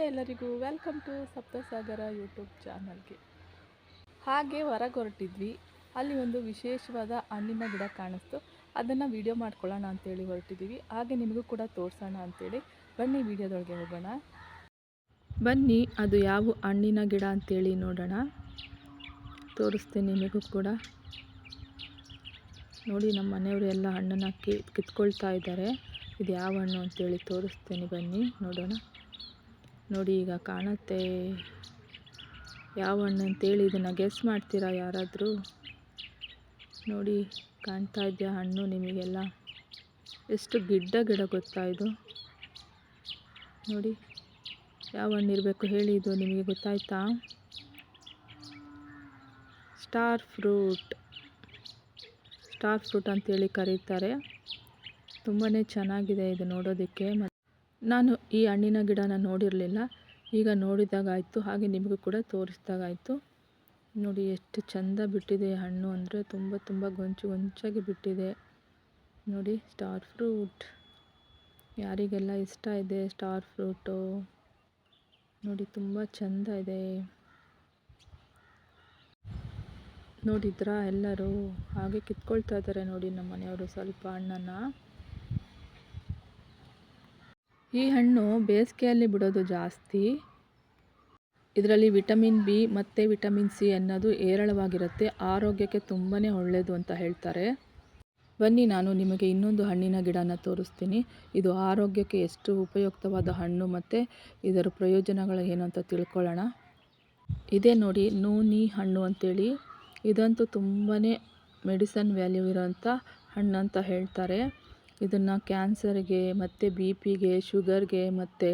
ನಮಸ್ತೆ ಎಲ್ಲರಿಗೂ, welcome to Saptasagara YouTube ಚಾನಲ್ಗೆ. ಹಾಗೆ ಹೊರಗೆ ಹೊರಟಿದ್ವಿ, ಅಲ್ಲಿ ಒಂದು ವಿಶೇಷವಾದ ಹಣ್ಣಿನ ಗಿಡ ಕಾಣಿಸ್ತು. ಅದನ್ನು ವಿಡಿಯೋ ಮಾಡ್ಕೊಳ್ಳೋಣ ಅಂತೇಳಿ ಹೊರಟಿದ್ದೀವಿ. ಹಾಗೆ ನಿಮಗೂ ಕೂಡ ತೋರಿಸೋಣ ಅಂತೇಳಿ ಬನ್ನಿ ವಿಡಿಯೋದೊಳಗೆ ಹೋಗೋಣ. ಬನ್ನಿ ಅದು ಯಾವ ಹಣ್ಣಿನ ಗಿಡ ಅಂತೇಳಿ ನೋಡೋಣ. ತೋರಿಸ್ತೇನೆ ನಿಮಗೂ ಕೂಡ. ನೋಡಿ, ನಮ್ಮ ಮನೆಯವರು ಎಲ್ಲ ಹಣ್ಣನ್ನು ಕಿತ್ಕೊಳ್ತಾ ಇದ್ದಾರೆ. ಇದು ಯಾವ ಹಣ್ಣು ಅಂತೇಳಿ ತೋರಿಸ್ತೇನೆ, ಬನ್ನಿ ನೋಡೋಣ. ನೋಡಿ, ಈಗ ಕಾಣುತ್ತೆ ಯಾವ ಹಣ್ಣು ಅಂತೇಳಿ. ಇದನ್ನು ಗೆಸ್ ಮಾಡ್ತೀರಾ ಯಾರಾದರೂ? ನೋಡಿ, ಕಾಣ್ತಾ ಇದೆಯಾ ಹಣ್ಣು ನಿಮಗೆಲ್ಲ? ಎಷ್ಟು ಗಿಡ ಗೊತ್ತಾ ಇದು? ನೋಡಿ, ಯಾವ ಹಣ್ಣು ಇರಬೇಕು ಹೇಳಿ, ಇದು ನಿಮಗೆ ಗೊತ್ತಾಯ್ತಾ? ಸ್ಟಾರ್ ಫ್ರೂಟ್ ಅಂತೇಳಿ ಕರೀತಾರೆ. ತುಂಬಾ ಚೆನ್ನಾಗಿದೆ ಇದು ನೋಡೋದಕ್ಕೆ. ನಾನು ಈ ಹಣ್ಣಿನ ಗಿಡನ ನೋಡಿರಲಿಲ್ಲ, ಈಗ ನೋಡಿದಾಗಾಯಿತು, ಹಾಗೆ ನಿಮಗೂ ಕೂಡ ತೋರಿಸಿದಾಗಾಯಿತು. ನೋಡಿ, ಎಷ್ಟು ಚೆಂದ ಬಿಟ್ಟಿದೆ ಹಣ್ಣು ಅಂದರೆ ತುಂಬ ಗೊಂಚಾಗಿ ಬಿಟ್ಟಿದೆ. ನೋಡಿ, ಸ್ಟಾರ್ ಫ್ರೂಟ್ ಯಾರಿಗೆಲ್ಲ ಇಷ್ಟ ಇದೆ ಸ್ಟಾರ್ ಫ್ರೂಟು? ನೋಡಿ, ತುಂಬ ಚೆಂದ ಇದೆ. ನೋಡಿದ್ರಾ ಎಲ್ಲರೂ? ಹಾಗೆ ಕಿತ್ಕೊಳ್ತಾ ಇದ್ದಾರೆ ನೋಡಿ ನಮ್ಮ ಮನೆಯವರು ಸ್ವಲ್ಪ ಹಣ್ಣನ್ನು. ಈ ಹಣ್ಣು ಬೇಸಿಗೆಯಲ್ಲಿ ಬಿಡೋದು ಜಾಸ್ತಿ. ಇದರಲ್ಲಿ ವಿಟಮಿನ್ ಬಿ ಮತ್ತು ವಿಟಮಿನ್ ಸಿ ಅನ್ನೋದು ಹೇರಳವಾಗಿರುತ್ತೆ. ಆರೋಗ್ಯಕ್ಕೆ ತುಂಬಾ ಒಳ್ಳೆಯದು ಅಂತ ಹೇಳ್ತಾರೆ. ಬನ್ನಿ, ನಾನು ನಿಮಗೆ ಇನ್ನೊಂದು ಹಣ್ಣಿನ ಗಿಡನ ತೋರಿಸ್ತೀನಿ. ಇದು ಆರೋಗ್ಯಕ್ಕೆ ಎಷ್ಟು ಉಪಯುಕ್ತವಾದ ಹಣ್ಣು ಮತ್ತು ಇದರ ಪ್ರಯೋಜನಗಳು ಏನು ಅಂತ ತಿಳ್ಕೊಳ್ಳೋಣ. ಇದೇ ನೋಡಿ, ನೂನಿ ಹಣ್ಣು ಅಂತೇಳಿ. ಇದಂತೂ ತುಂಬಾ ಮೆಡಿಸನ್ ವ್ಯಾಲ್ಯೂ ಇರೋಂಥ ಹಣ್ಣು ಅಂತ ಹೇಳ್ತಾರೆ. ಇದನ್ನು ಕ್ಯಾನ್ಸರ್ಗೆ ಮತ್ತು BP-ಗೆ, ಶುಗರ್ಗೆ ಮತ್ತು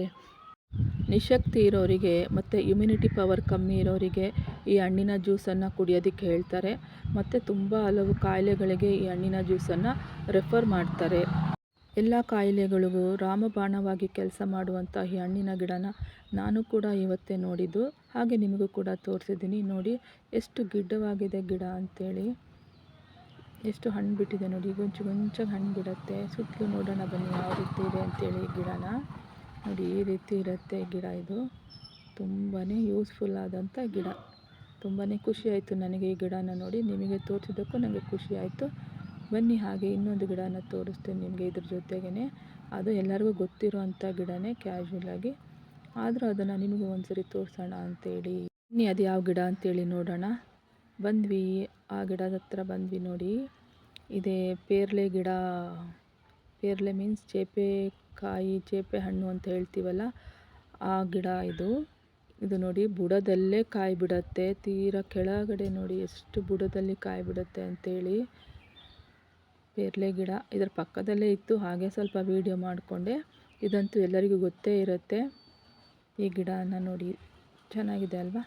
ನಿಶಕ್ತಿ ಇರೋರಿಗೆ ಮತ್ತು ಇಮ್ಯುನಿಟಿ ಪವರ್ ಕಮ್ಮಿ ಇರೋರಿಗೆ ಈ ಹಣ್ಣಿನ ಜ್ಯೂಸನ್ನು ಕುಡಿಯೋದಕ್ಕೆ ಹೇಳ್ತಾರೆ. ಮತ್ತು ತುಂಬ ಹಲವು ಕಾಯಿಲೆಗಳಿಗೆ ಈ ಹಣ್ಣಿನ ಜ್ಯೂಸನ್ನು ರೆಫರ್ ಮಾಡ್ತಾರೆ. ಎಲ್ಲ ಕಾಯಿಲೆಗಳಿಗೂ ರಾಮಬಾಣವಾಗಿ ಕೆಲಸ ಮಾಡುವಂಥ ಈ ಹಣ್ಣಿನ ಗಿಡನ ನಾನು ಕೂಡ ಇವತ್ತೇ ನೋಡಿದ್ದು, ಹಾಗೆ ನಿಮಗೂ ಕೂಡ ತೋರಿಸಿದ್ದೀನಿ. ನೋಡಿ, ಎಷ್ಟು ಗಿಡ್ಡವಾಗಿದೆ ಗಿಡ ಅಂತೇಳಿ. ಎಷ್ಟು ಹಣ್ಣು ಬಿಟ್ಟಿದೆ ನೋಡಿ, ಗೊಂಚಾಗಿ ಹಣ್ಣು ಬಿಡುತ್ತೆ. ಸುತ್ತಲೂ ನೋಡೋಣ ಬನ್ನಿ ಯಾವ ರೀತಿ ಇದೆ ಅಂತೇಳಿ ಗಿಡನ. ನೋಡಿ, ಈ ರೀತಿ ಇರುತ್ತೆ ಗಿಡ. ಇದು ತುಂಬಾ ಯೂಸ್ಫುಲ್ ಆದಂಥ ಗಿಡ. ತುಂಬಾ ಖುಷಿ ಆಯಿತು ನನಗೆ ಈ ಗಿಡನ ನೋಡಿ. ನಿಮಗೆ ತೋರಿಸಿದ್ದಕ್ಕೂ ನನಗೆ ಖುಷಿ ಆಯಿತು. ಬನ್ನಿ, ಹಾಗೆ ಇನ್ನೊಂದು ಗಿಡನ ತೋರಿಸ್ತೀನಿ ನಿಮಗೆ ಇದ್ರ ಜೊತೆಗೇ. ಅದು ಎಲ್ಲರಿಗೂ ಗೊತ್ತಿರೋ ಅಂಥ ಗಿಡನೇ ಕ್ಯಾಶುವಲಾಗಿ, ಆದರೂ ಅದನ್ನು ನಿಮಗೆ ಒಂದ್ಸರಿ ತೋರಿಸೋಣ ಅಂತೇಳಿ. ಬನ್ನಿ, ಅದು ಯಾವ ಗಿಡ ಅಂತೇಳಿ ನೋಡೋಣ. ಬಂದ್ವಿ, ಆ ಗಿಡದ ಹತ್ರ ಬಂದ್ವಿ. ನೋಡಿ, ಇದೇ ಪೇರ್ಲೆ ಗಿಡ. ಪೇರ್ಲೆ ಮೀನ್ಸ್ ಚೇಪೆ ಹಣ್ಣು ಅಂತ ಹೇಳ್ತೀವಲ್ಲ, ಆ ಗಿಡ ಇದು. ಇದು ನೋಡಿ, ಬುಡದಲ್ಲೇ ಕಾಯಿ ಬಿಡುತ್ತೆ. ತೀರಾ ಕೆಳಗಡೆ ನೋಡಿ ಎಷ್ಟು ಬುಡದಲ್ಲಿ ಕಾಯಿ ಬಿಡುತ್ತೆ ಅಂತೇಳಿ. ಪೇರ್ಲೆ ಗಿಡ ಇದರ ಪಕ್ಕದಲ್ಲೇ ಇತ್ತು, ಹಾಗೆ ಸ್ವಲ್ಪ ವಿಡಿಯೋ ಮಾಡಿಕೊಂಡೆ. ಇದಂತೂ ಎಲ್ಲರಿಗೂ ಗೊತ್ತೇ ಇರುತ್ತೆ. ಈ ಗಿಡನ ನೋಡಿ, ಚೆನ್ನಾಗಿದೆ ಅಲ್ವಾ?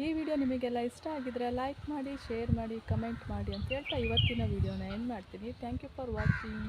ಈ ವಿಡಿಯೋ ನಿಮಗೆಲ್ಲ ಇಷ್ಟ ಆಗಿದ್ರೆ ಲೈಕ್ ಮಾಡಿ, ಶೇರ್ ಮಾಡಿ, ಕಮೆಂಟ್ ಮಾಡಿ ಅಂತ ಹೇಳ್ತಾ ಇವತ್ತಿನ ವಿಡಿಯೋನ ಎಂಡ್ ಮಾಡ್ತೀನಿ. Thank you for watching.